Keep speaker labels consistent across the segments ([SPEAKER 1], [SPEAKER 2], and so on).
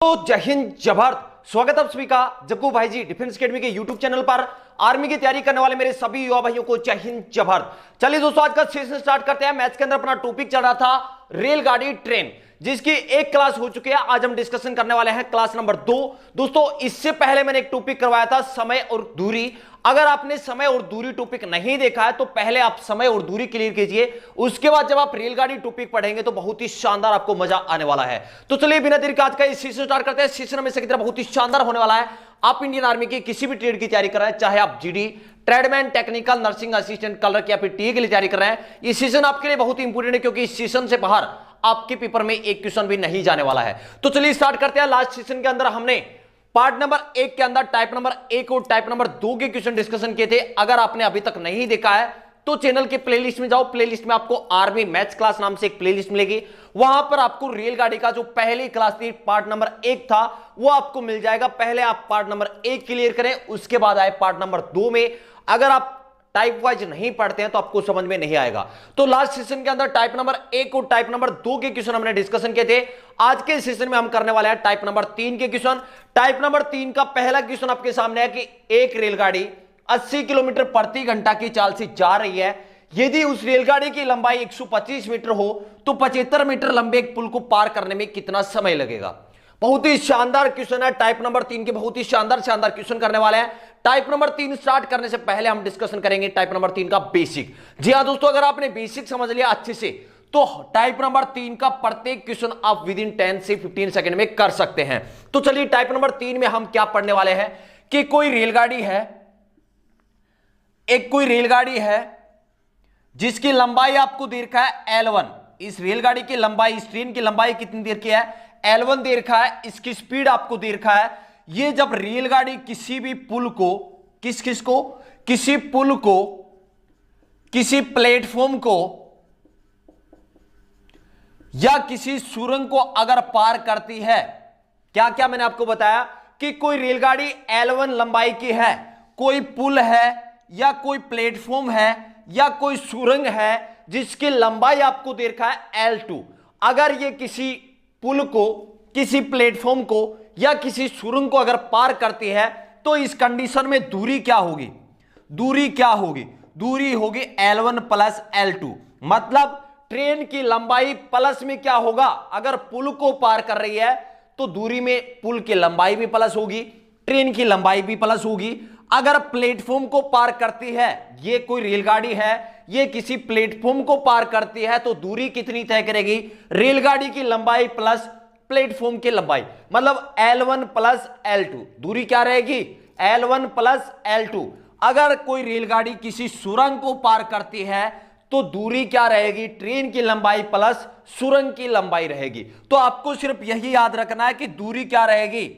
[SPEAKER 1] तो जय हिंद जय भारत। स्वागत है आप सभी का जग्गू भाई जी डिफेंस एकेडमी के यूट्यूब चैनल पर। आर्मी की तैयारी करने वाले मेरे सभी युवा भाइयों को जय हिंद जय भारत। चलिए दोस्तों, आज का सेशन स्टार्ट करते हैं। मैथ्स के अंदर अपना टॉपिक चल रहा था रेलगाड़ी ट्रेन, जिसकी एक क्लास हो चुकी है। आज हम डिस्कशन करने वाले हैं क्लास नंबर 2। दोस्तों, इससे पहले मैंने एक टॉपिक करवाया था समय और दूरी। अगर आपने समय और दूरी टॉपिक नहीं देखा है तो पहले आप समय और दूरी क्लियर कीजिए, उसके बाद जब आप रेलगाड़ी टॉपिक पढ़ेंगे तो बहुत ही शानदार आपको मजा आने वाला है। तो चलिए बिना देरी के आज का इस सेशन स्टार्ट करते हैं। सेशन में से की तरह बहुत ही शानदार होने वाला है। आप इंडियन आर्मी की किसी भी ट्रेड की तैयारी कर रहे हैं, चाहे आप GD, tradesman, technical, nursing assistant, colour या फिर टीए के लिए तैयारी कर रहे हैं, ये सेशन आपके लिए बहुत ही इंपॉर्टेंट है, क्योंकि इस सेशन से बाहर आपके पेपर में एक क्वेश्चन भी नहीं जाने वाला है। तो चलिए स्टार्ट करते हैं। लास्ट सेशन के अंदर हमने पार्ट नंबर 1 के अंदर टाइप नंबर 1 और टाइप नंबर 2 के क्वेश्चन डिस्कशन किए थे। अगर आपने अभी तक नहीं देखा है तो चैनल के प्लेलिस्ट में जाओ। प्लेलिस्ट में आपको आर्मी मैथ्स क्लास नाम से एक प्लेलिस्ट मिलेगी। वहां पर आपको रेलगाड़ी का जो पहली क्लास थी, पार्ट नंबर 1 था, वो आपको मिल जाएगा। पहले आप पार्ट नंबर 1 क्लियर करें, उसके बाद आए पार्ट नंबर 2 में। अगर आप टाइप वाइज नहीं पढ़ते हैं तो आपको समझ में नहीं आएगा। तो लास्ट सेशन के अंदर टाइप नंबर 1 और टाइप नंबर 2 के क्वेश्चन हमने डिस्कशन किए थे। आज के सेशन में हम करने वाले हैं टाइप नंबर 3 के क्वेश्चन। टाइप नंबर 3 का पहला क्वेश्चन आपके सामने है कि एक रेलगाड़ी 80 किलोमीटर प्रति घंटा की चाल से जा रही है। यदि उस रेलगाड़ी की लंबाई 125 मीटर हो तो 75 मीटर लंबे एक पुल को पार करने में कितना समय लगेगा। बहुत ही शानदार क्वेश्चन है। टाइप नंबर 3 के बहुत ही शानदार क्वेश्चन करने वाले हैं। टाइप नंबर 3 स्टार्ट करने से पहले हम डिस्कशन करेंगे टाइप नंबर 3 का बेसिक। जी हां दोस्तों, अगर आपने बेसिक समझ लिया अच्छे से तो टाइप नंबर 3 का प्रत्येक क्वेश्चन आप विद इन 10 से 15 सेकंड में कर सकते हैं। तो चलिए टाइप नंबर 3 में हम क्या पढ़ने वाले हैं कि कोई रेलगाड़ी है, जिसकी लंबाई आपको दे रखा है L1। इस रेलगाड़ी की लंबाई, इस ट्रेन की लंबाई कितनी देर की है? L1 दे रखा है। इसकी स्पीड आपको दे रखा है। ये जब रेलगाड़ी किसी भी पुल को, किसी पुल को, किसी प्लेटफॉर्म को या किसी सुरंग को अगर पार करती है, क्या क्या मैंने आपको बताया कि कोई रेलगाड़ी L1 लंबाई की है, कोई पुल है या कोई प्लेटफॉर्म है या कोई सुरंग है जिसकी लंबाई आपको दे रखा है L2। अगर ये किसी पुल को, किसी प्लेटफॉर्म को या किसी सुरंग को अगर पार करती है तो इस कंडीशन में दूरी क्या होगी? दूरी होगी L1 प्लस L2। मतलब ट्रेन की लंबाई प्लस में क्या होगा? अगर पुल को पार कर रही है तो दूरी में पुल की लंबाई भी प्लस होगी, ट्रेन की लंबाई भी प्लस होगी। अगर प्लेटफॉर्म को पार करती है, ये कोई रेलगाड़ी है, ये किसी प्लेटफॉर्म को पार करती है, तो दूरी कितनी तय करेगी? रेलगाड़ी की लंबाई प्लस प्लेटफॉर्म की लंबाई, मतलब L1 प्लस L2। दूरी क्या रहेगी? L1 plus L2। अगर कोई रेलगाड़ी किसी सुरंग को पार करती है तो दूरी क्या रहेगी? ट्रेन की लंबाई प्लस सुरंग की लंबाई रहेगी। तो आपको सिर्फ यही याद रखना है कि दूरी क्या रहेगी।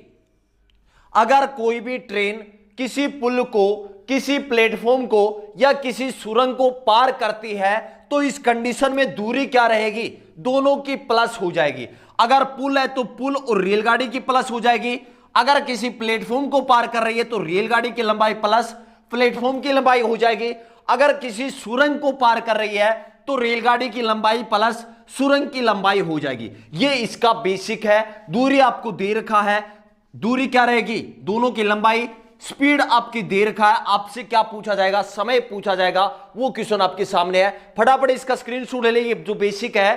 [SPEAKER 1] अगर कोई भी ट्रेन किसी पुल को, किसी प्लेटफॉर्म को या किसी सुरंग को पार करती है तो इस कंडीशन में दूरी क्या रहेगी? दोनों की प्लस हो जाएगी। अगर पुल है तो पुल और रेलगाड़ी की प्लस हो जाएगी। अगर किसी प्लेटफॉर्म को पार कर रही है तो रेलगाड़ी की लंबाई प्लस प्लेटफॉर्म की लंबाई हो जाएगी। अगर किसी सुरंग को पार कर रही है तो रेलगाड़ी की लंबाई प्लस सुरंग की लंबाई हो जाएगी। ये इसका बेसिक है। दूरी आपको दे रखा है, दूरी क्या रहेगी? दोनों की लंबाई। स्पीड आपकी दे रखा है। आपसे क्या पूछा जाएगा? समय पूछा जाएगा। वो क्वेश्चन आपके सामने है, फटाफट इसका स्क्रीनशॉट ले ले। ये जो बेसिक है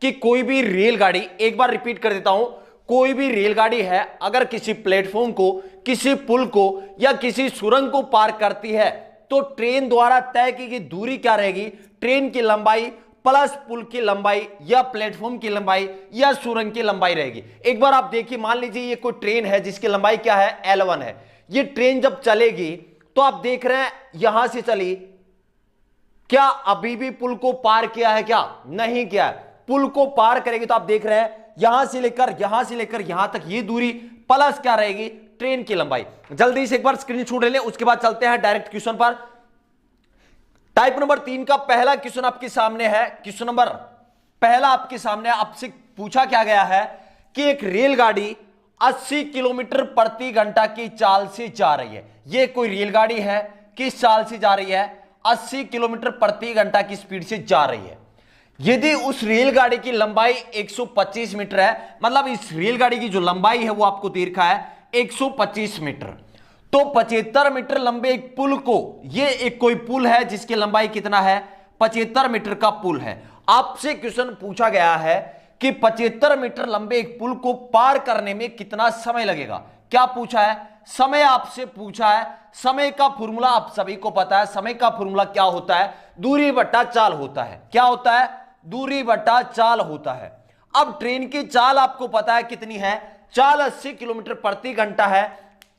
[SPEAKER 1] कि कोई भी रेलगाड़ी, एक बार रिपीट कर देता हूं, कोई भी रेलगाड़ी है अगर किसी प्लेटफॉर्म को, किसी पुल को या किसी सुरंग को पार करती है तो ट्रेन द्वारा तय की गई दूरी क्या रहेगी? ट्रेन की लंबाई प्लस पुल की लंबाई या प्लेटफॉर्म की लंबाई या सुरंग की लंबाई रहेगी। एक बार आप देखिए, मान लीजिए ये कोई ट्रेन है जिसकी लंबाई क्या है? L1 है। ये ट्रेन जब चलेगी तो आप देख रहे हैं यहां से चली, क्या अभी भी पुल को पार किया है? क्या नहीं किया है। पुल को पार करेगी तो आप देख रहे हैं यहां से लेकर यहां तक ये दूरी प्लस क्या रहेगी? ट्रेन की लंबाई। जल्दी से एक बार स्क्रीनशॉट ले लें, उसके बाद चलते हैं डायरेक्ट क्वेश्चन पर। टाइप नंबर 3 का पहला क्वेश्चन आपके सामने है। क्वेश्चन नंबर पहला आपके सामने, आपसे पूछा क्या गया है कि एक रेलगाड़ी 80 किलोमीटर प्रति घंटा की चाल से जा रही है। यह कोई रेलगाड़ी है, किस चाल से जा रही है? 80 किलोमीटर प्रति घंटा की स्पीड से जा रही है। यदि उस रेलगाड़ी की लंबाई 125 मीटर है, मतलब इस रेलगाड़ी की जो लंबाई है वो आपको दे रखा है 125 मीटर, तो 75 मीटर लंबे एक पुल को, ये एक कोई पुल है जिसकी लंबाई कितना है 75 मीटर का पुल है। आपसे क्वेश्चन पूछा गया है कि 75 मीटर लंबे एक पुल को पार करने में कितना समय लगेगा। क्या पूछा है? समय आपसे पूछा है। समय का फॉर्मूला आप सभी को पता है। समय का फॉर्मूला क्या होता है? दूरी बट्टा चाल होता है। क्या होता है? दूरी बट्टा चाल होता है। अब ट्रेन की चाल आपको पता है कितनी है? चाल 80 किलोमीटर प्रति घंटा है।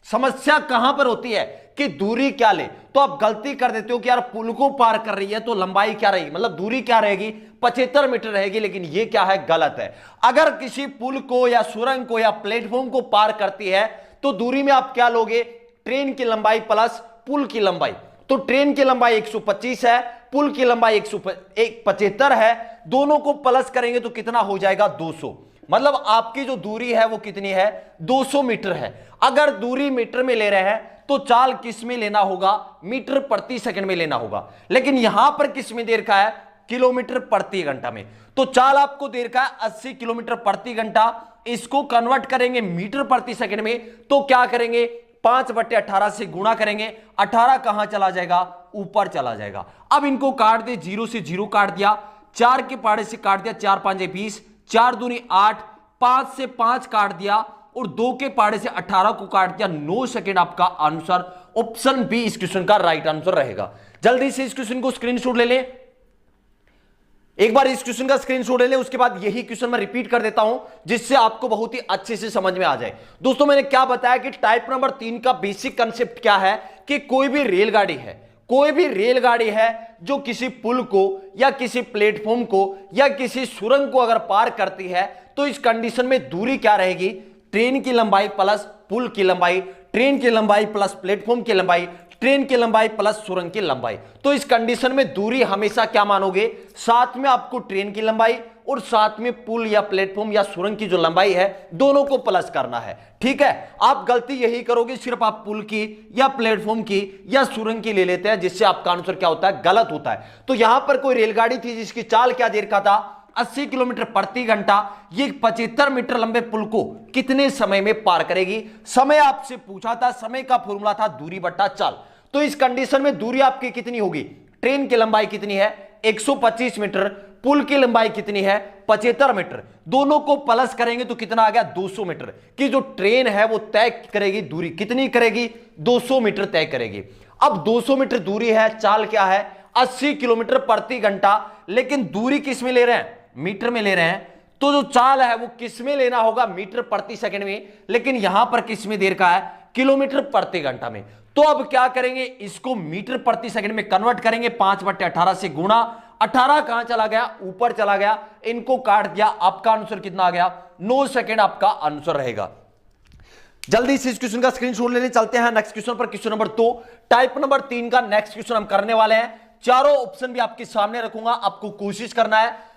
[SPEAKER 1] समस्या कहां पर होती है कि दूरी क्या ले, तो आप गलती कर देते हो कि यार पुल को पार कर रही है तो लंबाई क्या रहेगी, मतलब दूरी क्या रहेगी 75 मीटर रहेगी, लेकिन ये क्या है? गलत है। अगर किसी पुल को या सुरंग को या प्लेटफॉर्म को पार करती है तो दूरी में आप क्या लोगे? ट्रेन की लंबाई प्लस पुल की लंबाई। तो ट्रेन की लंबाई 125 है, पुल की लंबाई 175 है, दोनों को प्लस करेंगे तो कितना हो जाएगा? 200। मतलब आपकी जो दूरी है वो कितनी है? 200 मीटर है। अगर दूरी मीटर में ले रहे हैं तो चाल किस में लेना होगा? मीटर प्रति सेकंड में लेना होगा। लेकिन यहां पर किस में दे रखा है? किलोमीटर प्रति घंटा में। तो चाल आपको दे रखा है 80 किलोमीटर प्रति घंटा, इसको कन्वर्ट करेंगे मीटर प्रति सेकंड में तो क्या करेंगे? 5/18 से गुणा करेंगे। 18 कहां चला जाएगा? ऊपर चला जाएगा। अब इनको काट दे, 0 से 0 काट दिया, 4 के पाड़े से काट दिया, 4 5 20, 4 दूनी 8, 5 से 5 काट दिया और 2 के पाड़े से 18 को काट दिया। 9 सेकंड आपका आंसर ऑप्शन बी इस क्वेश्चन का राइट आंसर रहेगा। जल्दी से इस क्वेश्चन को स्क्रीनशॉट ले ले, एक बार इस क्वेश्चन का स्क्रीनशॉट ले ले, उसके बाद यही क्वेश्चन मैं रिपीट कर देता हूं जिससे आपको बहुत ही अच्छे से समझ में आ जाए। दोस्तों मैंने क्या बताया कि टाइप नंबर 3 का बेसिक कंसेप्ट क्या है कि कोई भी रेलगाड़ी है, कोई भी रेलगाड़ी है जो किसी पुल को या किसी प्लेटफॉर्म को या किसी सुरंग को अगर पार करती है तो इस कंडीशन में दूरी क्या रहेगी? ट्रेन की लंबाई प्लस पुल की लंबाई, ट्रेन की लंबाई प्लस प्लेटफॉर्म की लंबाई, ट्रेन की लंबाई प्लस सुरंग की लंबाई। तो इस कंडीशन में दूरी हमेशा क्या मानोगे? साथ में आपको ट्रेन की लंबाई और साथ में पुल या प्लेटफॉर्म या सुरंग की जो लंबाई है दोनों को प्लस करना है। ठीक है, आप गलती यही करोगे, सिर्फ आप पुल की या प्लेटफॉर्म की या सुरंग की ले लेते हैं, जिससे आपका आंसर क्या होता है? गलत होता है। तो यहां पर कोई रेलगाड़ी थी जिसकी चाल क्या दे रखा था? 80 किलोमीटर प्रति घंटा। ये 75 मीटर लंबे पुल को कितने समय में पार करेगी? समय आपसे पूछा था, समय का फॉर्मूला था दूरी बट्टा चाल। तो इस कंडीशन में दूरी आपकी कितनी होगी? ट्रेन की लंबाई कितनी है? 125 मीटर, पुल की लंबाई कितनी है? 75 मीटर। दोनों को प्लस करेंगे तो कितना आ गया? 200 मीटर की जो ट्रेन है वो तय करेगी दूरी, कितनी करेगी? 200 मीटर तय करेगी। अब 200 मीटर दूरी है, चाल क्या है? 80 किलोमीटर प्रति घंटा, लेकिन दूरी किस में ले रहे हैं? मीटर में ले रहे हैं। तो जो चाल है वो किस में लेना होगा? मीटर प्रति सेकंड में, लेकिन यहां पर किस में देर का है? किलोमीटर प्रति घंटा में। तो अब क्या करेंगे? इसको मीटर प्रति सेकंड में कन्वर्ट करेंगे, 5/18 से गुणा। 18 कहां चला गया? ऊपर चला गया। इनको काट दिया, आपका आंसर कितना आ गया? 9 सेकंड आपका आंसर रहेगा। जल्दी से इस क्वेश्चन का स्क्रीनशॉट लेने चलते हैं नेक्स्ट क्वेश्चन पर। क्वेश्चन नंबर 2 टाइप नंबर 3 का नेक्स्ट क्वेश्चन हम करने वाले हैं। चारों ऑप्शन भी आपके सामने रखूंगा, आपको कोशिश करना है।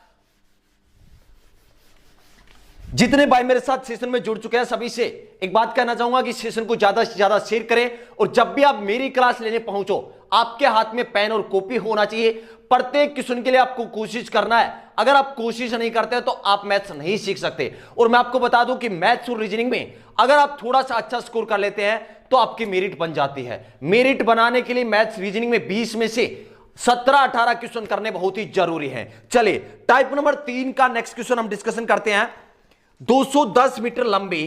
[SPEAKER 1] जितने भाई मेरे साथ सेशन में जुड़ चुके हैं सभी से एक बात कहना चाहूंगा कि सेशन को ज्यादा से ज्यादा शेयर करें, और जब भी आप मेरी क्लास लेने पहुंचो आपके हाथ में पेन और कॉपी होना चाहिए। प्रत्येक क्वेश्चन के लिए आपको कोशिश करना है। अगर आप कोशिश नहीं करते तो आप मैथ्स नहीं सीख सकते। और मैं आपको बता दूं कि मैथ्स और रीजनिंग में अगर आप थोड़ा सा अच्छा स्कोर कर लेते हैं तो आपकी मेरिट बन जाती है। मेरिट बनाने के लिए मैथ्स रीजनिंग में 20 में से 17-18 क्वेश्चन करने बहुत ही जरूरी है। चलिए टाइप नंबर 3 का नेक्स्ट क्वेश्चन हम डिस्कशन करते हैं। 210 मीटर लंबी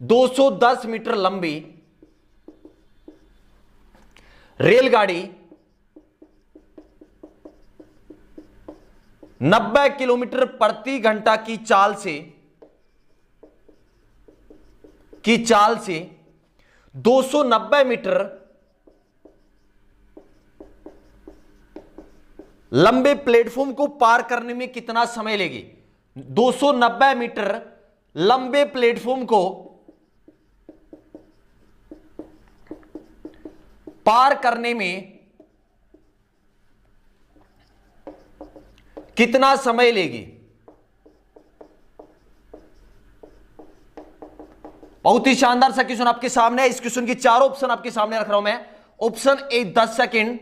[SPEAKER 1] 210 मीटर लंबी रेलगाड़ी 90 किलोमीटर प्रति घंटा की चाल से 290 मीटर लंबे प्लेटफॉर्म को पार करने में कितना समय लेगी? 290 मीटर लंबे प्लेटफॉर्म को पार करने में कितना समय लेगी? बहुत ही शानदार सा क्वेश्चन आपके सामने है। इस क्वेश्चन की चारों ऑप्शन आपके सामने रख रहा हूं मैं। Option A 10 second,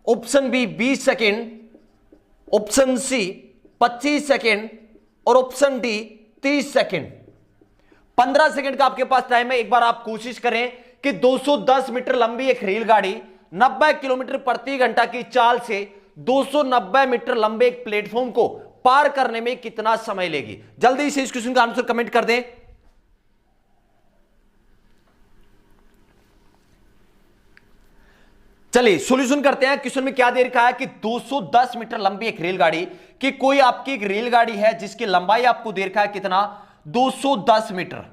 [SPEAKER 1] option B 20 second, option C 25 second और ऑप्शन डी 30 सेकेंड। 15 सेकेंड का आपके पास टाइम है। एक बार आप कोशिश करें कि 210 मीटर लंबी एक रेलगाड़ी 90 किलोमीटर प्रति घंटा की चाल से 290 मीटर लंबे एक प्लेटफॉर्म को पार करने में कितना समय लेगी। जल्दी से इस क्वेश्चन का आंसर कमेंट कर दें। चलिए सॉल्यूशन करते हैं। क्वेश्चन में क्या दे रखा है कि 210 मीटर लंबी एक रेलगाड़ी कि कोई आपकी एक रेलगाड़ी है जिसकी लंबाई आपको दे रखा है कितना, 210 मीटर।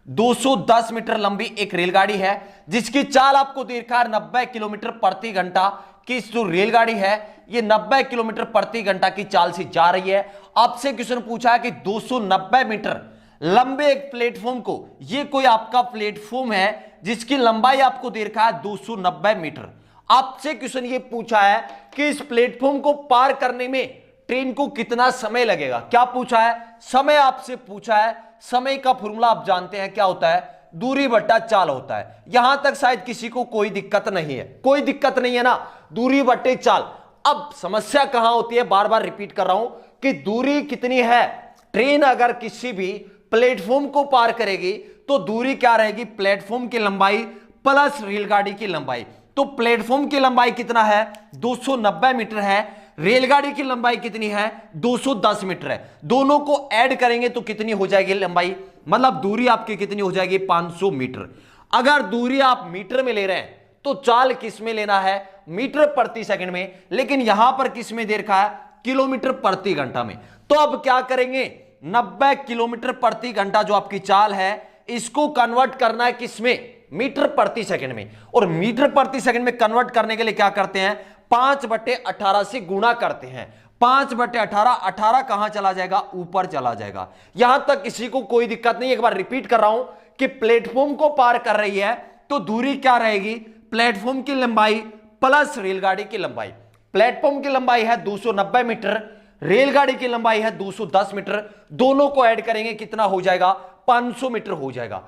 [SPEAKER 1] 210 मीटर लंबी एक रेलगाड़ी है जिसकी चाल आपको दे रखा है 90 किलोमीटर प्रति घंटा की। जो रेलगाड़ी है ये 90 किलोमीटर प्रति घंटा की चाल से जा रही है। आपसे क्वेश्चन पूछा है कि 290 मीटर लंबे एक प्लेटफॉर्म को, ये कोई आपका प्लेटफॉर्म है जिसकी लंबाई आपको दे रखा है 290 मीटर। आपसे क्वेश्चन ये पूछा है कि इस प्लेटफॉर्म को पार करने में ट्रेन को कितना समय लगेगा। क्या पूछा है, समय आपसे पूछा है। समय का फॉर्मूला आप जानते हैं क्या होता है, दूरी बट्टा चाल होता है। यहां तक शायद किसी को कोई दिक्कत नहीं है, कोई दिक्कत नहीं है ना, दूरी बट्टे चाल। अब समस्या कहां होती है, बार बार रिपीट कर रहा हूं कि दूरी कितनी है। ट्रेन अगर किसी भी प्लेटफॉर्म को पार करेगी तो दूरी क्या रहेगी, प्लेटफॉर्म की लंबाई प्लस रेलगाड़ी की लंबाई। तो प्लेटफॉर्म की लंबाई कितना है, 290 मीटर है। रेलगाड़ी की लंबाई कितनी है, 210 मीटर है। दोनों को ऐड करेंगे तो कितनी हो जाएगी लंबाई, मतलब दूरी आपकी कितनी हो जाएगी, 500 मीटर। अगर दूरी आप मीटर में ले रहे हैं तो चाल किस में लेना है, मीटर प्रति सेकंड में। लेकिन यहां पर किस में दे रखा है, किलोमीटर प्रति घंटा में। तो अब क्या करेंगे, 90 किलोमीटर प्रति घंटा जो आपकी चाल है इसको कन्वर्ट करना है किसमें, मीटर प्रति सेकंड में। और मीटर प्रति सेकंड में कन्वर्ट करने के लिए क्या करते हैं, 5/18 से गुणा करते हैं। 5/18, 18 कहां चला जाएगा, ऊपर चला जाएगा। यहां तक किसी को कोई दिक्कत नहीं। एक बार रिपीट कर रहा हूं कि प्लेटफॉर्म को पार कर रही है तो दूरी क्या रहेगी, प्लेटफॉर्म की लंबाई प्लस रेलगाड़ी की लंबाई। प्लेटफॉर्म की लंबाई है 290 मीटर, रेलगाड़ी की लंबाई है 210 मीटर। दोनों को ऐड करेंगे कितना हो जाएगा, 500 मीटर हो जाएगा।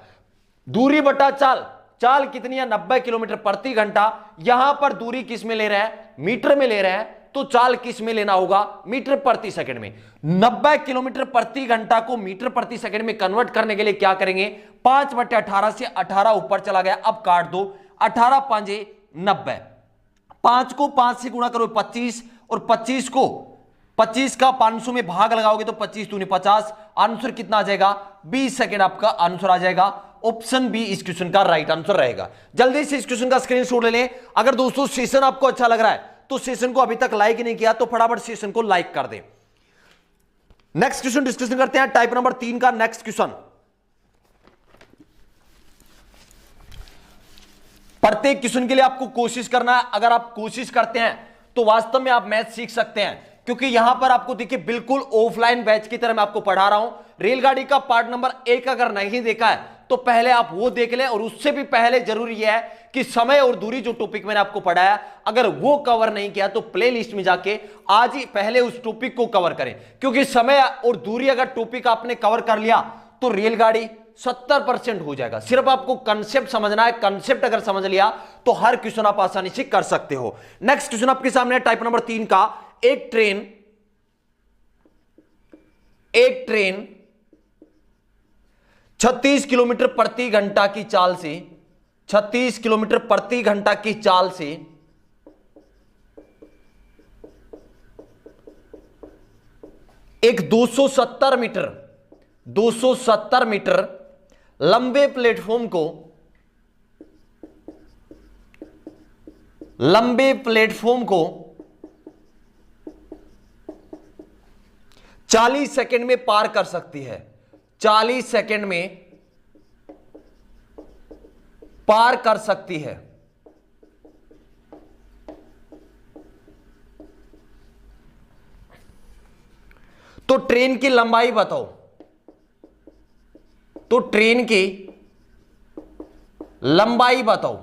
[SPEAKER 1] दूरी बटा चाल, चाल कितनी है, 90 किलोमीटर प्रति घंटा। यहां पर दूरी किस में ले रहे हैं, मीटर में ले रहे हैं, तो चाल किस में लेना होगा, मीटर प्रति सेकंड में। 90 किलोमीटर प्रति घंटा को मीटर प्रति सेकंड में कन्वर्ट करने के लिए क्या करेंगे, 5/18 से 18 ऊपर चला गया। अब काट दो, 18 5 90, 5 को 5 से गुणा करो 25, और 25 को 25 का 500 में भाग लगाओगे तो 25 दूनी 50। आंसर कितना आ जाएगा, 20 सेकंड आपका आंसर आ जाएगा। ऑप्शन बी इस क्वेश्चन का राइट आंसर रहेगा। जल्दी से इस क्वेश्चन का स्क्रीनशॉट ले लें। अगर दोस्तों सेशन आपको अच्छा लग रहा है तो सेशन को अभी तक लाइक नहीं किया तो फटाफट सेशन को लाइक कर दें। नेक्स्ट क्वेश्चन डिस्कशन करते हैं, टाइप नंबर 3 का नेक्स्ट क्वेश्चन। प्रत्येक क्वेश्चन के लिए आपको कोशिश करना है। अगर आप कोशिश करते हैं तो वास्तव में आप मैथ सीख सकते हैं, क्योंकि यहां पर आपको देखिए बिल्कुल ऑफलाइन बैच की तरह मैं आपको पढ़ा रहा हूं। रेलगाड़ी का पार्ट नंबर 1 अगर नहीं देखा है तो पहले आप वो देख लें, और उससे भी पहले जरूरी है कि समय और दूरी जो टॉपिक मैंने आपको पढ़ाया अगर वो कवर नहीं किया तो प्लेलिस्ट में जाके आज ही पहले उस टॉपिक को कवर करें। क्योंकि समय और दूरी अगर टॉपिक आपने कवर कर लिया तो रेलगाड़ी 70% हो जाएगा। सिर्फ आपको कंसेप्ट समझना है, कंसेप्ट अगर समझ लिया तो हर क्वेश्चन आप आसानी से कर सकते हो। नेक्स्ट क्वेश्चन आपके सामने है टाइप नंबर 3 का। एक ट्रेन 36 किलोमीटर प्रति घंटा की चाल से 36 किलोमीटर प्रति घंटा की चाल से एक 270 मीटर लंबे प्लेटफॉर्म को 40 सेकंड में पार कर सकती है। 40 सेकंड में पार कर सकती है। तो ट्रेन की लंबाई बताओ, तो ट्रेन की लंबाई बताओ।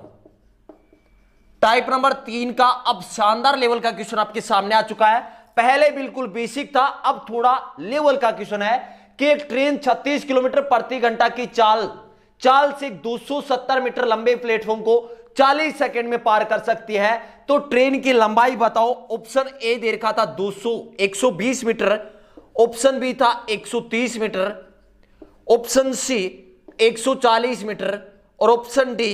[SPEAKER 1] टाइप नंबर 3 का अब शानदार लेवल का क्वेश्चन आपके सामने आ चुका है। पहले बिल्कुल बेसिक था, अब थोड़ा लेवल का क्वेश्चन है कि एक ट्रेन 36 किलोमीटर प्रति घंटा की चाल से 270 मीटर लंबे प्लेटफॉर्म को 40 सेकंड में पार कर सकती है। तो ट्रेन की लंबाई बताओ। ऑप्शन ए दे रखा था 120 मीटर, ऑप्शन बी था 130 मीटर, ऑप्शन सी 140 मीटर और ऑप्शन डी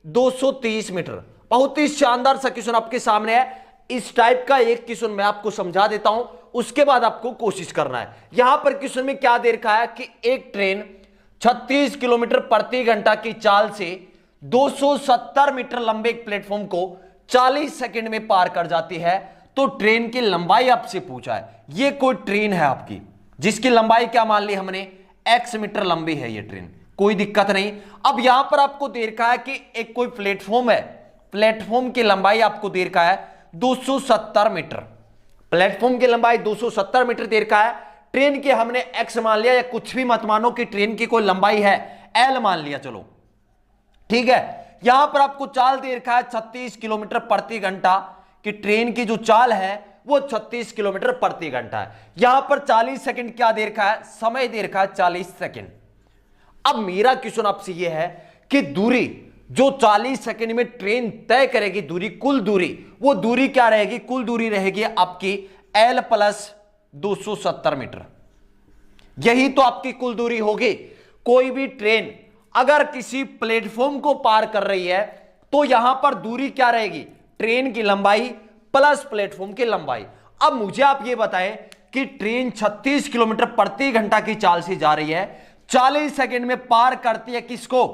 [SPEAKER 1] 230 मीटर। बहुत ही शानदार सा क्वेश्चन आपके सामने है। इस टाइप का एक क्वेश्चन मैं आपको समझा देता हूं, उसके बाद आपको कोशिश करना है। यहां पर क्वेश्चन में क्या दे रखा है कि एक ट्रेन 36 किलोमीटर प्रति घंटा की चाल से 270 मीटर लंबे एक प्लेटफॉर्म को 40 सेकंड में पार कर जाती है। तो ट्रेन की लंबाई आपसे पूछा है। यह कोई ट्रेन है आपकी जिसकी लंबाई क्या मान ली हमने, x मीटर लंबी है ये ट्रेन, कोई दिक्कत नहीं। अब यहां पर आपको दे रखा है कि एक कोई प्लेटफॉर्म है, प्लेटफॉर्म की लंबाई आपको दे रखा है 270 मीटर, प्लेटफॉर्म की लंबाई 270 मीटर दे रखा है। ट्रेन की हमने x मान लिया, या कुछ भी मत मानो कि ट्रेन की कोई लंबाई है, l मान लिया, चलो ठीक है। यहां पर आपको चाल दे रखा है 36 किलोमीटर प्रति घंटा, कि ट्रेन की जो चाल है वो 36 किलोमीटर प्रति घंटा है। यहां पर 40 सेकंड क्या दे रखा है, समय दे रखा है 40 सेकंड। अब मेरा क्वेश्चन आपसे यह है कि दूरी जो 40 सेकंड में ट्रेन तय करेगी, दूरी, कुल दूरी, वो दूरी क्या रहेगी, कुल दूरी रहेगी आपकी L प्लस 270 मीटर। यही तो आपकी कुल दूरी होगी। कोई भी ट्रेन अगर किसी प्लेटफॉर्म को पार कर रही है तो यहां पर दूरी क्या रहेगी, ट्रेन की लंबाई प्लस प्लेटफॉर्म की लंबाई। अब मुझे आप ये बताएं कि ट्रेन 36 किलोमीटर प्रति घंटा की चाल से जा रही है, 40 सेकंड में पार करती है किसको,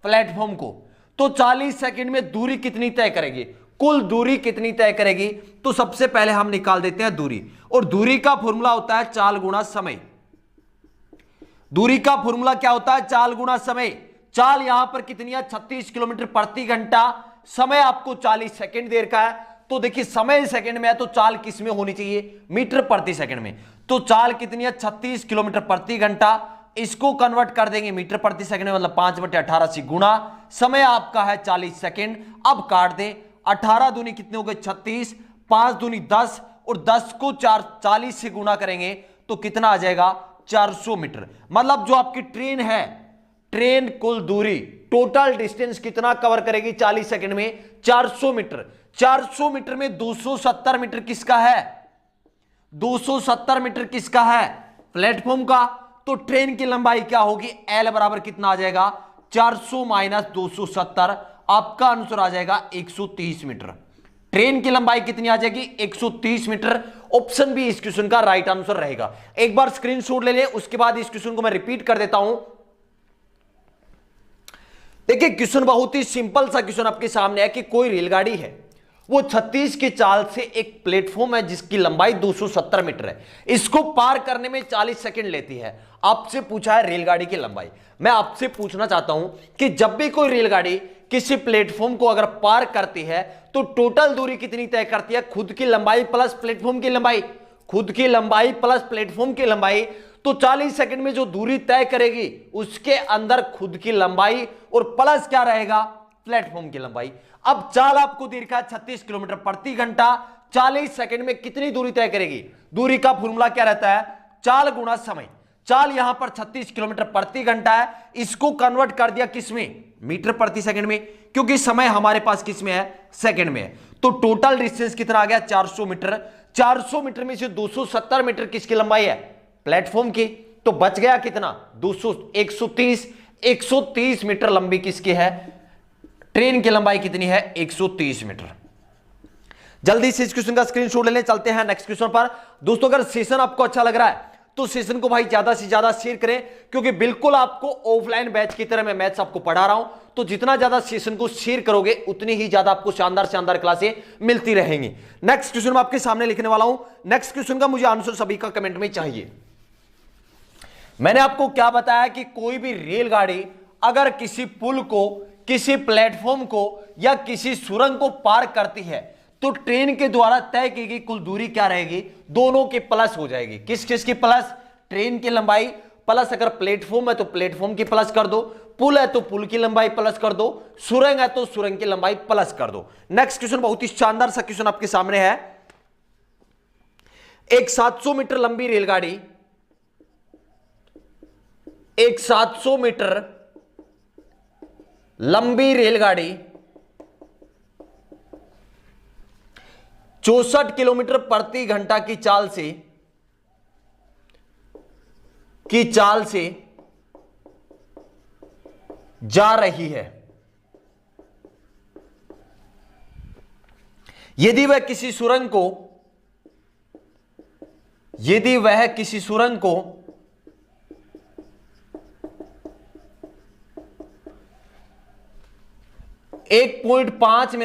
[SPEAKER 1] प्लेटफॉर्म को। तो 40 सेकंड में दूरी कितनी तय करेगी, कुल दूरी कितनी तय करेगी। तो सबसे पहले हम निकाल देते हैं दूरी, और दूरी का फॉर्मूला होता है चाल गुणा समय। दूरी का फॉर्मूला क्या होता है, चाल गुणा समय। चाल यहां पर कितनी है, 36 किलोमीटर प्रति घंटा, समय आपको 40 सेकंड दे रखा है। तो देखिए समय सेकंड में है तो चाल किस में होनी चाहिए, मीटर प्रति सेकंड में। तो चाल कितनी है, 36 किलोमीटर प्रति घंटा, इसको कन्वर्ट कर देंगे मीटर प्रति सेकंड में, मतलब 5/18 से गुणा, समय आपका है 40 सेकंड। अब काट दें, 18 दूनी कितने हो गए 36, 5 दूनी 10, और 10 को 40 से गुणा करेंगे तो कितना आ जाएगा, 400 मीटर। मतलब जो आपकी ट्रेन है, ट्रेन कुल दूरी, टोटल डिस्टेंस कितना कवर करेगी 40 सेकंड में, 400 मीटर। 400 मीटर में 270 मीटर किसका है, 270 मीटर किसका है, प्लेटफॉर्म का। तो ट्रेन की लंबाई क्या होगी, L बराबर कितना आ जाएगा, 400 माइनस 270, आपका आंसर आ जाएगा 130 मीटर। ट्रेन की लंबाई कितनी आ जाएगी, 130 मीटर। ऑप्शन बी इस क्वेश्चन का राइट आंसर रहेगा। एक बार स्क्रीनशॉट ले ले, उसके बाद इस क्वेश्चन को मैं रिपीट कर देता हूं। देखिए क्वेश्चन बहुत ही सिंपल सा क्वेश्चन आपके सामने है कि कोई रेलगाड़ी है, वो 36 की चाल से एक प्लेटफॉर्म है जिसकी लंबाई 270 मीटर है, इसको पार करने में 40 सेकंड लेती है। आपसे पूछा है रेलगाड़ी की लंबाई। मैं आपसे पूछना चाहता हूं कि जब भी कोई रेलगाड़ी किसी प्लेटफॉर्म को अगर पार करती है तो टोटल दूरी कितनी तय करती है, खुद की लंबाई प्लस प्लेटफॉर्म की लंबाई, खुद की लंबाई प्लस प्लेटफॉर्म की लंबाई। तो 40 सेकंड में जो दूरी तय करेगी उसके अंदर खुद की लंबाई और प्लस क्या रहेगा, प्लेटफॉर्म की लंबाई। अब चाल आपको दे रखा है 36 किलोमीटर प्रति घंटा, 40 सेकंड में कितनी दूरी तय करेगी। दूरी का फॉर्मूला क्या रहता है, चाल गुणा समय। चाल यहां पर 36 किलोमीटर प्रति घंटा है, इसको कन्वर्ट कर दिया किसमें, मीटर प्रति सेकंड में, क्योंकि समय हमारे पास किसमें है, सेकंड में है। तो टोटल डिस्टेंस कितना आ गया, 400 मीटर। 400 मीटर में से 270 मीटर किसकी लंबाई है, प्लेटफॉर्म की। तो बच गया कितना, 130 मीटर लंबी किसकी है, ट्रेन की लंबाई कितनी है, 130 मीटर। जल्दी से इस क्वेश्चन का स्क्रीनशॉट ले लें, चलते हैं नेक्स्ट क्वेश्चन पर। दोस्तों अगर सेशन आपको अच्छा लग रहा है तो सेशन को भाई ज्यादा से ज्यादा शेयर करें, क्योंकि बिल्कुल आपको ऑफलाइन बैच की तरह मैं मैथ्स आपको पढ़ा रहा हूं। तो जितना ज्यादा सेशन को शेयर करोगे उतनी ही ज्यादा आपको शानदार शानदार क्लासें मिलती रहेंगी। नेक्स्ट क्वेश्चन मैं आपके सामने लिखने वाला हूं। नेक्स्ट क्वेश्चन का मुझे आंसर सभी का कमेंट में चाहिए। मैंने आपको क्या बताया कि कोई भी रेलगाड़ी अगर किसी पुल को, किसी प्लेटफॉर्म को या किसी सुरंग को पार करती है तो ट्रेन के द्वारा तय की गई कुल दूरी क्या रहेगी, दोनों की प्लस हो जाएगी। किस किस की प्लस, ट्रेन की लंबाई प्लस, अगर प्लेटफॉर्म है तो प्लेटफॉर्म की प्लस कर दो, पुल है तो पुल की लंबाई प्लस कर दो, सुरंग है तो सुरंग की लंबाई प्लस कर दो। नेक्स्ट क्वेश्चन बहुत ही शानदार सा क्वेश्चन आपके सामने है। एक 700 मीटर लंबी रेलगाड़ी, एक 700 मीटर लंबी रेलगाड़ी 64 किलोमीटर प्रति घंटा की चाल से जा रही है। यदि वह किसी सुरंग को 1.5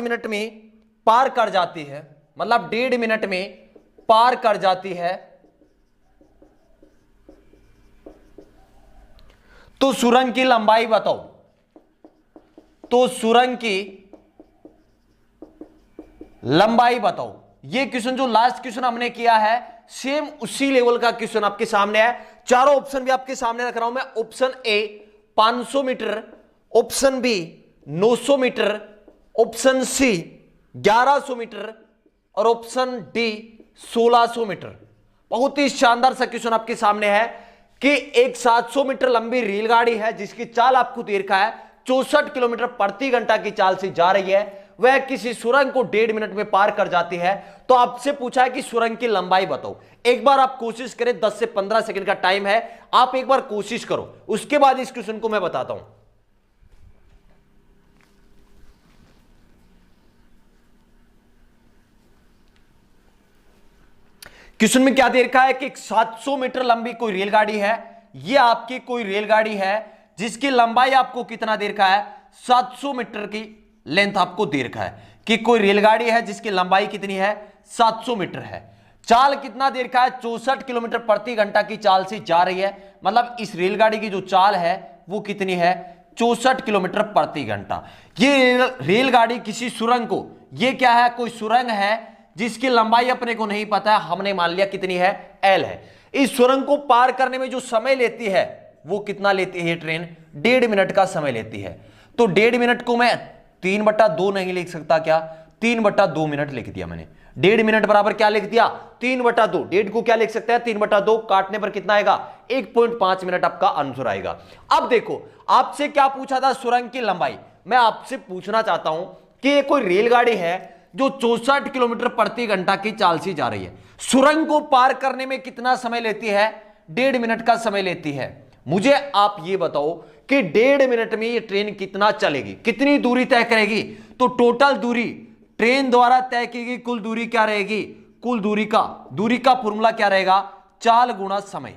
[SPEAKER 1] मिनट में पार कर जाती है, मतलब 1.5 मिनट में पार कर जाती है, तो सुरंग की लंबाई बताओ। तो सुरंग की लंबाई बताओ। ये क्वेश्चन जो लास्ट क्वेश्चन हमने किया है सेम उसी लेवल का क्वेश्चन आपके सामने है। चारों ऑप्शन भी आपके सामने रख रहा हूं मैं। Option A 500 metre, option B 900 metre, option C 1100 metre और ऑप्शन डी 1600 मीटर। बहुत ही शानदार सा क्वेश्चन आपके सामने है कि एक 700 मीटर लंबी रेलगाड़ी है जिसकी चाल आपको दे रखा है 64 किलोमीटर प्रति घंटा की चाल से जा रही है। वह किसी सुरंग को 1.5 मिनट में पार कर जाती है। तो आपसे पूछा है कि सुरंग की लंबाई बताओ। एक बार आप कोशिश करें, 10 से 15 सेकंड का टाइम है, आप एक बार कोशिश करो, उसके बाद इस क्वेश्चन को मैं बताता हूं। क्वेश्चन में क्या दे रखा है कि 700 मीटर लंबी कोई रेलगाड़ी है। यह आपकी कोई रेलगाड़ी है जिसकी लंबाई आपको कितना दे रखा है, 700 मीटर की लेंथ आपको दे रखा है कि कोई रेलगाड़ी है जिसकी लंबाई कितनी है, 700 मीटर है। चाल कितना दे रखा है, 64 किलोमीटर प्रति घंटा की चाल से जा रही है। मतलब इस रेलगाड़ी की जो चाल है वो कितनी है, 64 किलोमीटर प्रति घंटा। ये रेलगाड़ी किसी सुरंग को, ये क्या है, कोई सुरंग है जिसकी लंबाई अपने को नहीं पता है, हमने मान लिया कितनी है, एल है। इस सुरंग को पार करने में जो समय लेती है वो कितना लेती है ट्रेन, 1.5 मिनट का समय लेती है। तो 1.5 मिनट को मैं 3/2 नहीं लिख सकता क्या, 3/2 मिनट लिख दिया मैंने। 1.5 मिनट बराबर क्या लिख दिया, 3/2। 1.5 को क्या लिख सकते हैं, 3/2, काटने पर कितना आएगा, 1.5 मिनट आपका आंसर आएगा। अब देखो आपसे क्या पूछा था, सुरंग की लंबाई। मैं आपसे पूछना चाहता हूं कि ये कोई रेलगाड़ी है जो 64 किलोमीटर प्रति घंटा की चाल से जा रही है, सुरंग को पार करने में कितना समय लेती है, 1.5 मिनट का समय लेती है। मुझे आप ये बताओ कि 1.5 मिनट में ये ट्रेन कितना चलेगी, कितनी दूरी तय करेगी। तो टोटल दूरी ट्रेन द्वारा तय की गई कुल दूरी क्या रहेगी, कुल दूरी का फॉर्मूला क्या रहेगा, चाल गुणा समय।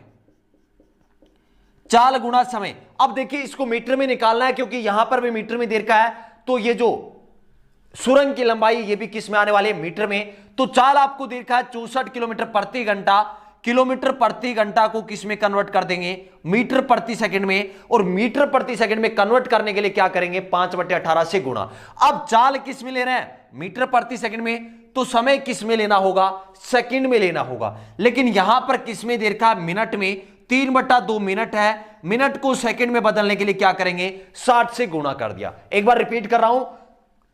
[SPEAKER 1] चाल गुणा समय। अब देखिए इसको मीटर में निकालना है क्योंकि यहां पर भी मीटर में दे रखा है, तो ये जो सुरंग की लंबाई ये भी किस में आने वाली है, मीटर में। तो चाल आपको दे रखा है 64 किलोमीटर प्रति घंटा। किलोमीटर प्रति घंटा को किस में कन्वर्ट कर देंगे, मीटर प्रति सेकंड में। और मीटर प्रति सेकंड में कन्वर्ट करने के लिए क्या करेंगे, 5/18 से गुणा। अब चाल किस में ले रहे हैं, मीटर प्रति सेकंड में, तो समय किस में लेना होगा, सेकंड में लेना होगा। लेकिन यहां पर किस में दे रखा है, मिनट में। 3/2 मिनट है, मिनट को सेकंड में बदलने के लिए क्या करेंगे, 60 से गुणा कर दिया। एक बार रिपीट कर रहा हूं,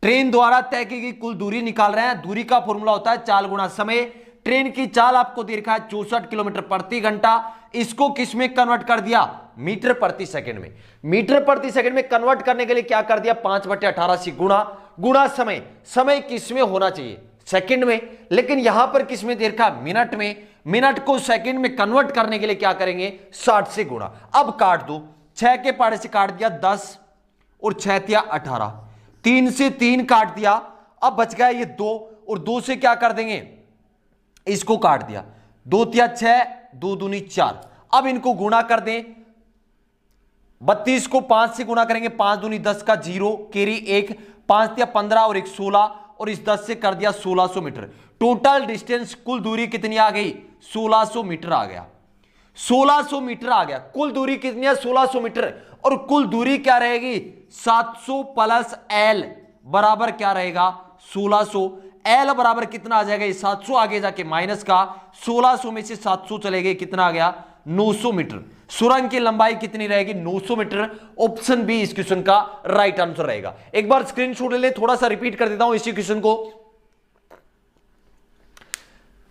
[SPEAKER 1] ट्रेन द्वारा तय की गई कुल दूरी निकाल रहे हैं। दूरी का फॉर्मूला होता है चाल गुणा समय। ट्रेन की चाल आपको दे रखा है 64 किलोमीटर प्रति घंटा। इसको किस में कन्वर्ट कर दिया, मीटर प्रति सेकंड में। मीटर प्रति सेकंड में कन्वर्ट करने के लिए क्या कर दिया, 5/18 से गुणा समय। समय किस में होना चाहिए, सेकंड में, लेकिन यहां पर किस में दे रखा, मिनट में। मिनट को सेकंड में कन्वर्ट करने के लिए क्या करेंगे, 60 से गुणा। अब काट दो, 6 के पाड़े से काट दिया 10 और 6 तिया 18, 3 से 3 काट दिया। अब बच गया ये 2 और 2 से क्या कर देंगे, इसको काट दिया, 2 तिया 6, 2 दूनी 4। अब इनको गुणा कर दें, 32 को 5 से गुणा करेंगे, 5 दूनी 10 का 0 केरी 1, 5 तिया 15 और 1 16 और इस 10 से कर दिया 1600 मीटर। टोटल डिस्टेंस कुल दूरी कितनी आ गई, 1600 मीटर आ गया। 1600 मीटर आ गया। कुल दूरी कितनी है, 1600 मीटर। और कुल दूरी क्या रहेगी, 700 प्लस एल बराबर क्या रहेगा, 1600। एल बराबर कितना आ जाएगा, 700 आगे जाके माइनस का, 1600 में से 700 चले गए, कितना आ गया, 900 मीटर। सुरंग की लंबाई कितनी रहेगी, 900 मीटर। ऑप्शन बी इस क्वेश्चन का राइट आंसर रहेगा। एक बार स्क्रीनशॉट ले, थोड़ा सा रिपीट कर देता हूं इसी क्वेश्चन को।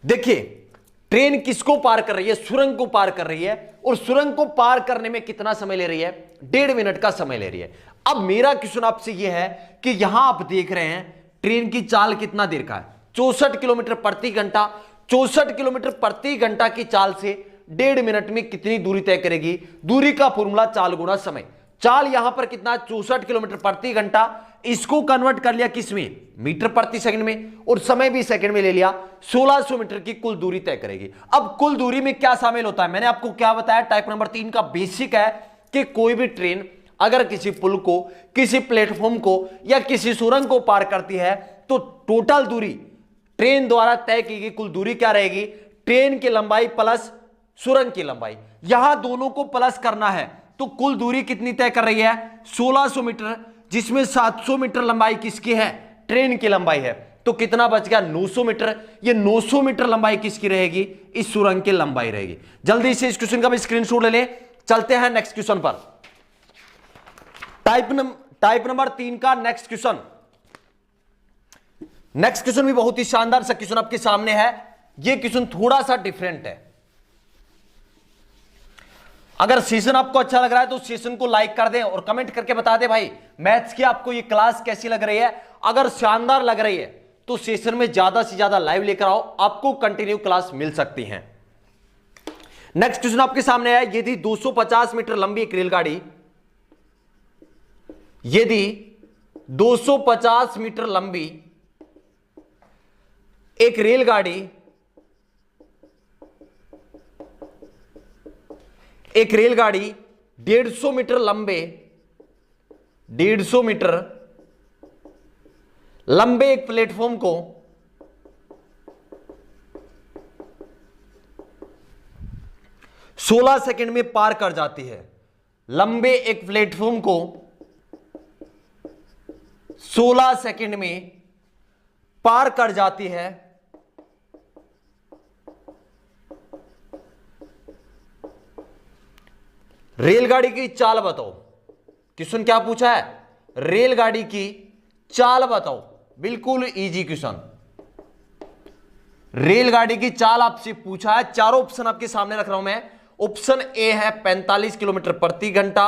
[SPEAKER 1] देखिए ट्रेन किसको पार कर रही है, सुरंग को पार कर रही है। और सुरंग को पार करने में कितना समय ले रही है, 1.5 मिनट का समय ले रही है। अब मेरा क्वेश्चन आपसे यह है कि यहां आप देख रहे हैं ट्रेन की चाल कितना देर का है, 64 किलोमीटर प्रति घंटा। 64 किलोमीटर प्रति घंटा की चाल से 1.5 मिनट में कितनी दूरी तय करेगी? दूरी का फॉर्मूला चाल गुणा समय। चाल यहां पर कितना, 64 किलोमीटर प्रति घंटा, इसको कन्वर्ट कर लिया किसमें, मीटर प्रति सेकंड में, और समय भी सेकंड में ले लिया। 1600 मीटर की कुल दूरी तय करेगी। अब कुल दूरी में क्या शामिल होता है, मैंने आपको क्या बताया, टाइप नंबर 3 का बेसिक है कि कोई भी ट्रेन अगर किसी पुल को, किसी प्लेटफॉर्म को या किसी सुरंग को पार करती है तो टोटल दूरी ट्रेन द्वारा तय की गई कुल दूरी क्या रहेगी, ट्रेन की लंबाई प्लस सुरंग की लंबाई। यहां दोनों को प्लस करना है तो कुल दूरी कितनी तय कर रही है, 1600 मीटर, जिसमें 700 मीटर लंबाई किसकी है, ट्रेन की लंबाई है। तो कितना बच गया, 900 मीटर। ये 900 मीटर लंबाई किसकी रहेगी, इस सुरंग की लंबाई रहेगी। जल्दी से इस क्वेश्चन का भी स्क्रीनशॉट ले लें। चलते हैं नेक्स्ट क्वेश्चन पर। टाइप नंबर 3 का नेक्स्ट क्वेश्चन। नेक्स्ट क्वेश्चन भी बहुत ही शानदार सा क्वेश्चन आपके सामने है। यह क्वेश्चन थोड़ा सा डिफरेंट है। अगर सेशन आपको अच्छा लग रहा है तो सेशन को लाइक कर दें और कमेंट करके बता दें भाई मैथ्स की आपको ये क्लास कैसी लग रही है। अगर शानदार लग रही है तो सेशन में ज्यादा से ज्यादा लाइव लेकर आओ, आपको कंटिन्यू क्लास मिल सकती है। नेक्स्ट क्वेश्चन आपके सामने है। यदि 250 मीटर लंबी एक रेलगाड़ी, यदि 250 मीटर लंबी एक रेलगाड़ी एक रेलगाड़ी 150 मीटर लंबे 150 मीटर लंबे एक प्लेटफॉर्म को 16 सेकंड में पार कर जाती है। लंबे एक प्लेटफॉर्म को 16 सेकंड में पार कर जाती है, रेलगाड़ी की चाल बताओ। क्वेश्चन क्या पूछा है, रेलगाड़ी की चाल बताओ। बिल्कुल इजी क्वेश्चन, रेलगाड़ी की चाल आपसे पूछा है। चारों ऑप्शन आपके सामने रख रहा हूं मैं। ऑप्शन ए है 45 किलोमीटर प्रति घंटा,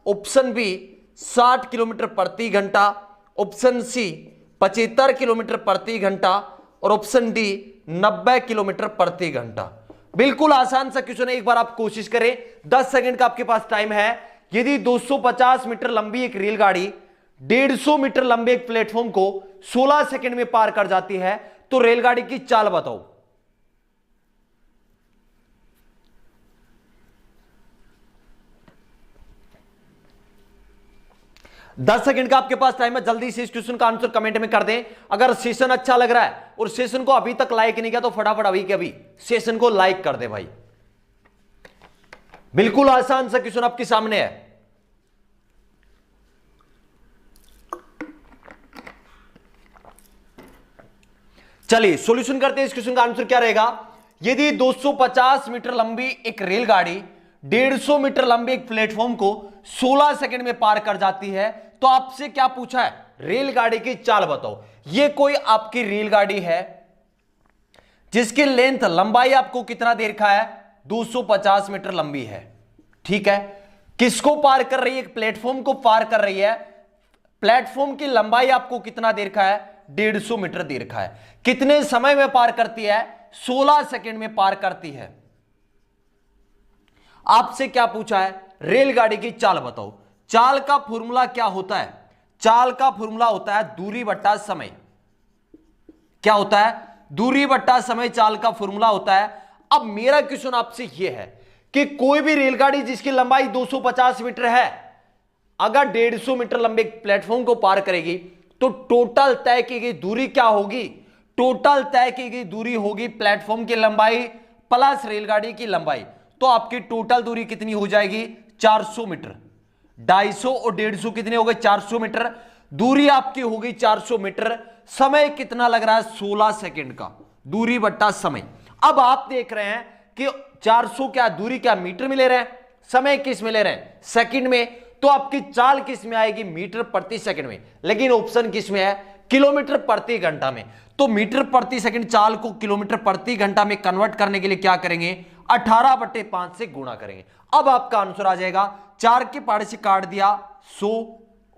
[SPEAKER 1] ऑप्शन बी 60 किलोमीटर प्रति घंटा, ऑप्शन सी 75 किलोमीटर प्रति घंटा और ऑप्शन डी 90 किलोमीटर प्रति घंटा। बिल्कुल आसान सा क्वेश्चन है, एक बार आप कोशिश करें। 10 सेकंड का आपके पास टाइम है। यदि 250 मीटर लंबी एक रेलगाड़ी 150 मीटर लंबे एक प्लेटफॉर्म को 16 सेकंड में पार कर जाती है तो रेलगाड़ी की चाल बताओ। दस सेकंड का आपके पास टाइम है, जल्दी से इस क्वेश्चन का आंसर कमेंट में कर दें। अगर सेशन अच्छा लग रहा है और सेशन को अभी तक लाइक नहीं किया तो फटाफट अभी के अभी सेशन को लाइक कर दे भाई। बिल्कुल आसान सा क्वेश्चन आपके सामने है। चलिए सॉल्यूशन करते हैं। इस क्वेश्चन का आंसर क्या रहेगा, यदि 250 मीटर लंबी एक रेलगाड़ी 150 मीटर लंबे एक प्लेटफॉर्म को 16 सेकंड में पार कर जाती है तो आपसे क्या पूछा है, रेलगाड़ी की चाल बताओ। यह कोई आपकी रेलगाड़ी है जिसकी लेंथ लंबाई आपको कितना दे रखा है, 250 मीटर लंबी है। ठीक है, किसको पार कर रही है, एक प्लेटफॉर्म को पार कर रही है। प्लेटफॉर्म की लंबाई आपको कितना दे रखा है, 150 मीटर दे रखा है। कितने समय में पार करती है, 16 सेकंड में पार करती है। आपसे क्या पूछा है, रेलगाड़ी की चाल बताओ। चाल का फॉर्मूला क्या होता है, चाल का फॉर्मूला होता है दूरी बट्टा समय। क्या होता है, दूरी बट्टा समय चाल का फॉर्मूला होता है। अब मेरा क्वेश्चन आपसे यह है कि कोई भी रेलगाड़ी जिसकी लंबाई 250 मीटर है, अगर 150 मीटर लंबे प्लेटफॉर्म को पार करेगी तो टोटल तय की गई दूरी क्या होगी, टोटल तय की गई दूरी होगी प्लेटफॉर्म की लंबाई प्लस रेलगाड़ी की लंबाई। तो आपकी टोटल दूरी कितनी हो जाएगी, 400 मीटर। 250 और 150 कितने हो गए, 400 मीटर। दूरी आपकी होगी 400 मीटर। समय कितना लग रहा है, 16 सेकंड का। दूरी बट्टा समय। अब आप देख रहे हैं कि 400 क्या दूरी, क्या मीटर में ले रहे हैं, समय किस में ले रहे हैं, सेकंड में। तो आपकी चाल किस में आएगी, मीटर प्रति सेकंड में। लेकिन ऑप्शन किस में है, किलोमीटर प्रति घंटा में। तो मीटर प्रति सेकंड चाल को किलोमीटर प्रति घंटा में कन्वर्ट करने के लिए क्या करेंगे, 18/5 से गुणा करेंगे। अब आपका आंसर आ जाएगा, 4 के पहाड़े से काट दिया 100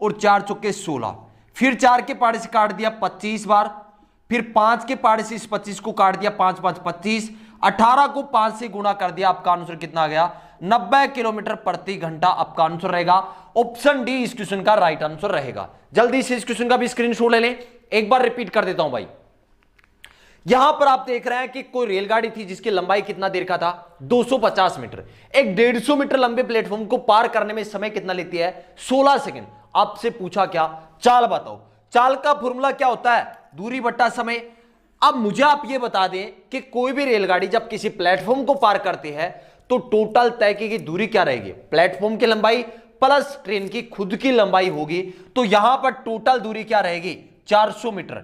[SPEAKER 1] और 4 चौके 16, फिर 4 के पहाड़े से काट दिया 25 बार, फिर 5 के पहाड़े से इस 25 को काट दिया, 5 5 25, 18 को 5 से गुणा कर दिया। आपका आंसर कितना आ गया? 90 किलोमीटर प्रति घंटा आपका आंसर रहेगा। ऑप्शन डी इस क्वेश्चन का राइट आंसर रहेगा। जल्दी से इस क्वेश्चन का भी स्क्रीनशॉट ले लें। एक बार रिपीट कर देता हूं भाई। यहां पर आप देख रहे हैं कि कोई रेलगाड़ी थी जिसकी लंबाई कितना देर का था? 250 मीटर। एक 150 मीटर लंबे प्लेटफॉर्म को पार करने में समय कितना लेती है? 16 सेकंड। आपसे पूछा क्या? चाल बताओ। चाल का फॉर्मूला क्या होता है? दूरी बट्टा समय। अब मुझे आप यह बता दें कि कोई भी रेलगाड़ी जब किसी प्लेटफॉर्म को पार करती है तो टोटल तय की दूरी क्या रहेगी? प्लेटफॉर्म की लंबाई प्लस ट्रेन की खुद की लंबाई होगी। तो यहां पर टोटल दूरी क्या रहेगी? 400 मीटर।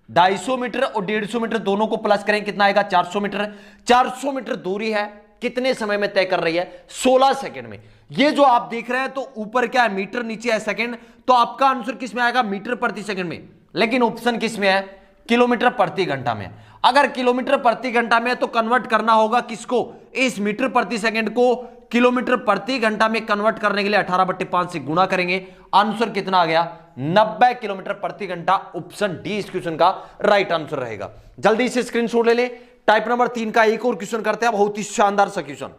[SPEAKER 1] 250 मीटर और 150 मीटर दोनों को प्लस करें, कितना आएगा? 400 मीटर। 400 मीटर दूरी है, कितने समय में तय कर रही है? 16 सेकंड में। ये जो आप देख रहे हैं तो ऊपर क्या है? मीटर, नीचे है सेकंड। तो आपका आंसर किस में आएगा? मीटर प्रति सेकंड में। लेकिन ऑप्शन किस में है? किलोमीटर प्रति घंटा में। अगर किलोमीटर प्रति घंटा में है तो कन्वर्ट करना होगा किसको? इस मीटर प्रति सेकंड को किलोमीटर प्रति घंटा में कन्वर्ट करने के लिए 18/5 से गुणा करेंगे। आंसर कितना आ गया? 90 किलोमीटर प्रति घंटा। ऑप्शन डी इस क्वेश्चन का राइट आंसर रहेगा। जल्दी से स्क्रीनशॉट ले ले। टाइप नंबर 3 का एक और क्वेश्चन करते हैं, बहुत ही शानदार सा क्वेश्चन।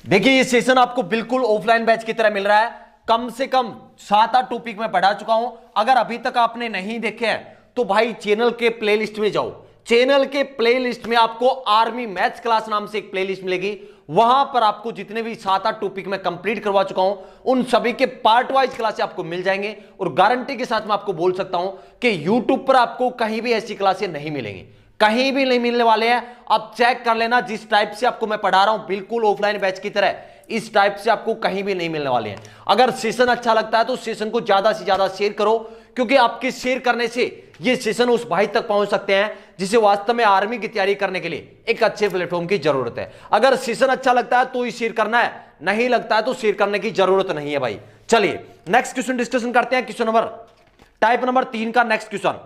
[SPEAKER 1] देखिए ये सेशन आपको बिल्कुल ऑफलाइन बैच की तरह मिल रहा है। कम से कम 7-8 टॉपिक में पढ़ा चुका हूं। अगर अभी तक आपने नहीं देखे हैं तो भाई चैनल के प्लेलिस्ट में जाओ। चैनल के प्लेलिस्ट में आपको आर्मी मैथ्स क्लास नाम से एक प्लेलिस्ट मिलेगी। वहां पर आपको जितने भी 7-8 टॉपिक में कंप्लीट करवा चुका हूं उन सभी के पार्ट वाइज क्लासेस आपको मिल जाएंगे। और गारंटी के साथ मैं आपको बोल सकता हूं कि YouTube पर आपको कहीं भी ऐसी क्लासेस नहीं मिलेंगी, कहीं भी नहीं मिलने वाले हैं। आप चेक कर लेना, जिस टाइप से आपको मैं पढ़ा रहा हूं बिल्कुल ऑफलाइन बैच की तरह, इस टाइप से आपको कहीं भी नहीं मिलने वाले हैं। अगर सेशन अच्छा लगता है तो सेशन को ज्यादा से ज्यादा शेयर करो, क्योंकि आपके शेयर करने से ये सेशन उस भाई तक पहुंच सकते हैं जिसे वास्तव में आर्मी की तैयारी करने के लिए एक अच्छे प्लेटफॉर्म की जरूरत है। अगर सेशन अच्छा लगता है तो ही शेयर करना है, नहीं लगता है तो शेयर करने की जरूरत नहीं है भाई। चलिए नेक्स्ट क्वेश्चन डिस्कशन करते हैं। क्वेश्चन नंबर टाइप नंबर 3 का नेक्स्ट क्वेश्चन।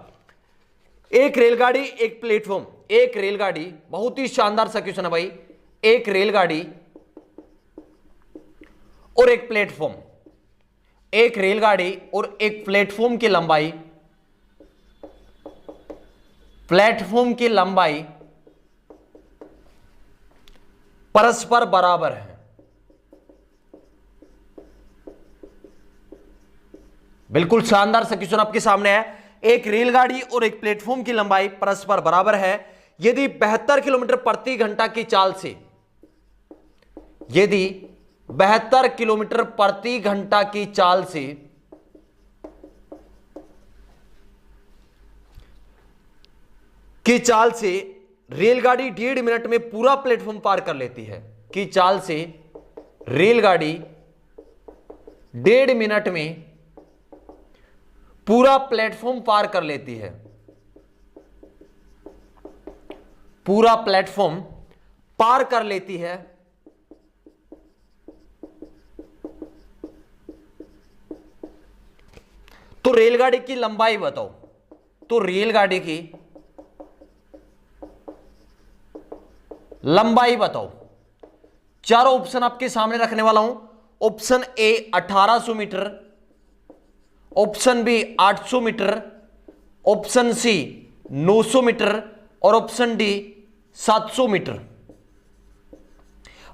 [SPEAKER 1] एक रेलगाड़ी एक प्लेटफॉर्म। एक रेलगाड़ी, बहुत ही शानदार सा क्वेश्चन है भाई। एक रेलगाड़ी और एक प्लेटफॉर्म। एक रेलगाड़ी और एक प्लेटफॉर्म की लंबाई, प्लेटफॉर्म की लंबाई परस्पर बराबर है। बिल्कुल शानदार सा क्वेश्चन आपके सामने है। एक रेलगाड़ी और एक प्लेटफॉर्म की लंबाई परस्पर बराबर है यदि 72 किलोमीटर प्रति घंटा की चाल से, यदि 72 किलोमीटर प्रति घंटा की चाल से रेलगाड़ी 1.5 मिनट में पूरा प्लेटफॉर्म पार कर लेती है। की चाल से रेलगाड़ी 1.5 मिनट में पूरा प्लेटफॉर्म पार कर लेती है। पूरा प्लेटफॉर्म पार कर लेती है तो रेलगाड़ी की लंबाई बताओ। तो रेलगाड़ी की लंबाई बताओ। चारों ऑप्शन आपके सामने रखने वाला हूं। Option A 1800 metre, option B 800 metre, option C 900 metre और ऑप्शन डी 700 मीटर।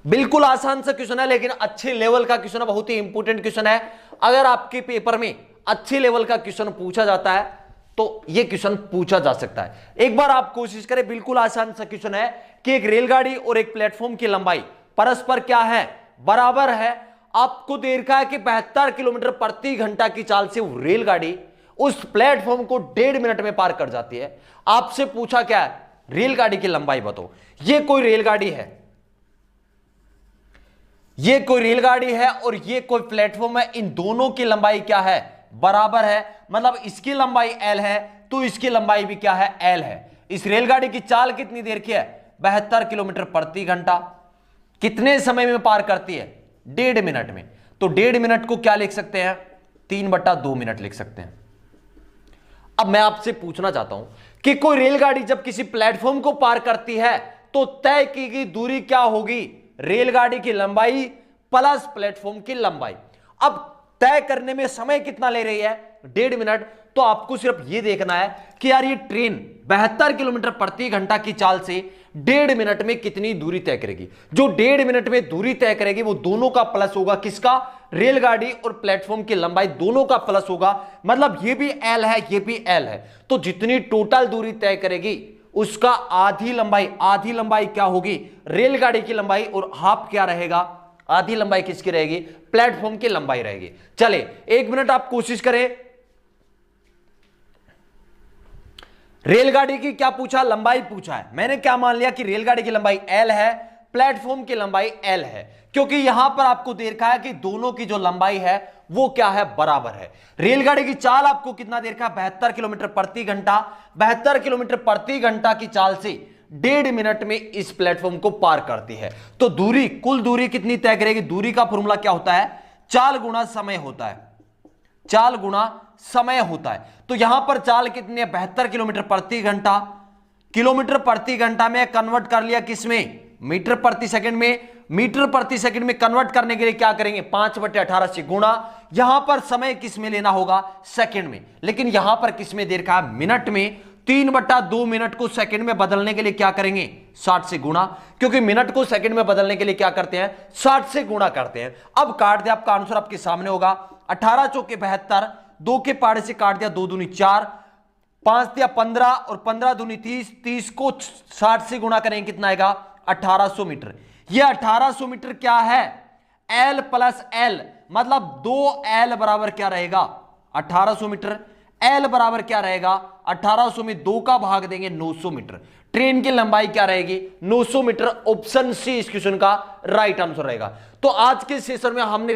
[SPEAKER 1] बिल्कुल आसान सा क्वेश्चन है लेकिन अच्छे लेवल का क्वेश्चन है, बहुत ही इंपॉर्टेंट क्वेश्चन है। अगर आपके पेपर में अच्छे लेवल का क्वेश्चन पूछा जाता है तो यह क्वेश्चन पूछा जा सकता है। एक बार आप कोशिश करें, बिल्कुल आसान सा क्वेश्चन है कि एक रेलगाड़ी और एक प्लेटफॉर्म की लंबाई परस्पर क्या है? बराबर है। आपको देर का है कि 72 किलोमीटर प्रति घंटा की चाल से वो रेलगाड़ी उस प्लेटफॉर्म को 1.5 मिनट में पार कर जाती है। आपसे पूछा क्या है? रेलगाड़ी की लंबाई बताओ। यह कोई रेलगाड़ी है, ये कोई रेलगाड़ी है और ये कोई प्लेटफॉर्म है। इन दोनों की लंबाई क्या है? बराबर है। मतलब इसकी लंबाई L है तो इसकी लंबाई भी क्या है? L है। इस रेलगाड़ी की चाल कितनी देर की है? 72 किलोमीटर प्रति घंटा। कितने समय में पार करती है? 1.5 मिनट में। तो 1.5 मिनट को क्या लिख सकते हैं? 3/2 मिनट लिख सकते हैं। अब मैं आपसे पूछना चाहता हूं कि कोई रेलगाड़ी जब किसी प्लेटफॉर्म को पार करती है तो तय की गई दूरी क्या होगी? रेलगाड़ी की लंबाई प्लस प्लेटफॉर्म की लंबाई। अब तय करने में समय कितना ले रही है, 1.5 मिनट। तो आपको सिर्फ यह देखना है कि यार ये ट्रेन 72 किलोमीटर प्रति घंटा की चाल से 1.5 मिनट में कितनी दूरी तय करेगी। जो 1.5 मिनट में दूरी तय करेगी वो दोनों का प्लस होगा, किसका, रेलगाड़ी और प्लेटफॉर्म की लंबाई दोनों का प्लस होगा। मतलब ये भी एल है, ये भी एल है, तो जितनी टोटल दूरी तय करेगी उसका आधी लंबाई क्या होगी, रेलगाड़ी की लंबाई, और हाफ क्या रहेगा, आधी लंबाई किसकी रहेगी, प्लेटफॉर्म की लंबाई रहेगी। चले 1 मिनट आप कोशिश करें। रेलगाड़ी की क्या पूछा, लंबाई पूछा है। मैंने क्या मान लिया कि रेलगाड़ी की लंबाई एल है, प्लेटफॉर्म की लंबाई एल है, क्योंकि यहां पर आपको देखा है कि दोनों की जो लंबाई है वो क्या है, बराबर है। रेलगाड़ी की चाल आपको कितना देर का, 72 किलोमीटर प्रति घंटा। 72 किलोमीटर प्रति घंटा की चाल से 1.5 मिनट में इस प्लेटफॉर्म को पार करती है। तो दूरी, कुल दूरी कितनी तय करेगी, दूरी का फॉर्मूला क्या होता है, चाल गुणा समय होता है, चाल गुणा समय होता है। तो यहां पर चाल कितनी है, 72 किलोमीटर प्रति घंटा। किलोमीटर प्रति घंटा में कन्वर्ट कर लिया किसमें, मीटर प्रति सेकंड में। मीटर प्रति सेकंड में कन्वर्ट करने के लिए क्या करेंगे, 5/18 से गुणा। यहां पर समय किस में लेना होगा, सेकंड में, लेकिन यहां पर किस में देर का, मिनट में। 3/2 मिनट को सेकंड में बदलने के लिए क्या करेंगे, 60 से गुणा, क्योंकि मिनट को सेकंड में बदलने के लिए क्या करते हैं, 60 से गुणा करते हैं। अब काट दे, आपका आंसर आपके सामने होगा, 18 चौके 72, 2 के पाड़े से काट दिया, 2 दूनी 4, 5 दिया 15 और 15 दूनी 30, 30 को 60 से गुणा करेंगे कितना आएगा, 1800 मीटर। यह 1800 मीटर क्या है, L प्लस L, मतलब 2L बराबर क्या रहेगा, 1800 मीटर। L बराबर क्या रहेगा, 1800 में 2 का भाग देंगे 900 मीटर। ट्रेन की लंबाई क्या रहेगी, 900 मीटर। ऑप्शन सी इस क्वेश्चन का राइट आंसर रहेगा। तो आज के सेशन में हमने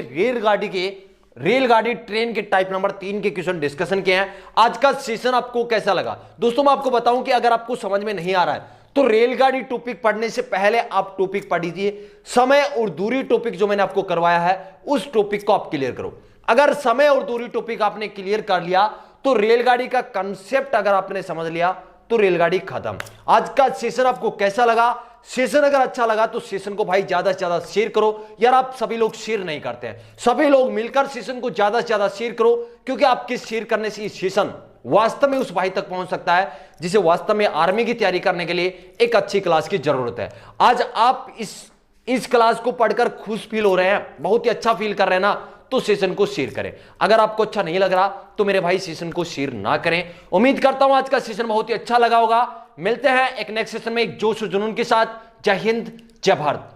[SPEAKER 1] रेलगाड़ी ट्रेन के टाइप नंबर 3 के क्वेश्चन डिस्कशन किए हैं। आज का सेशन आपको कैसा लगा दोस्तों, मैं आपको बताऊं कि अगर आपको समझ में नहीं आ रहा है तो रेलगाड़ी टॉपिक पढ़ने से पहले आप टॉपिक पढ़ लीजिए, समय और दूरी टॉपिक जो मैंने आपको करवाया है उस टॉपिक को आप क्लियर करो। अगर समय और दूरी टॉपिक आपने क्लियर कर लिया तो रेलगाड़ी का कंसेप्ट अगर आपने समझ लिया तो रेलगाड़ी खत्म। आज का सेशन आपको कैसा लगा, सेशन अगर अच्छा लगा तो सेशन को भाई ज्यादा से ज्यादा शेयर करो। यार आप सभी लोग शेयर नहीं करते हैं, सभी लोग मिलकर सेशन को ज्यादा से ज्यादा शेयर करो, क्योंकि आपके शेयर करने से ये सेशन वास्तव में उस भाई तक पहुंच सकता है जिसे वास्तव में आर्मी की तैयारी करने के लिए एक अच्छी क्लास की जरूरत है। आज आप इस क्लास को पढ़कर खुश फील हो रहे हैं, बहुत ही अच्छा फील कर रहे हैं ना, तो सेशन को शेयर करें। अगर आपको अच्छा नहीं लग रहा तो मेरे भाई सेशन को शेयर ना करें। उम्मीद करता हूं आज का सेशन बहुत ही अच्छा लगा होगा। मिलते हैं एक नेक्स्ट सेशन में एक जोश और जुनून के साथ। जय हिंद, जय भारत।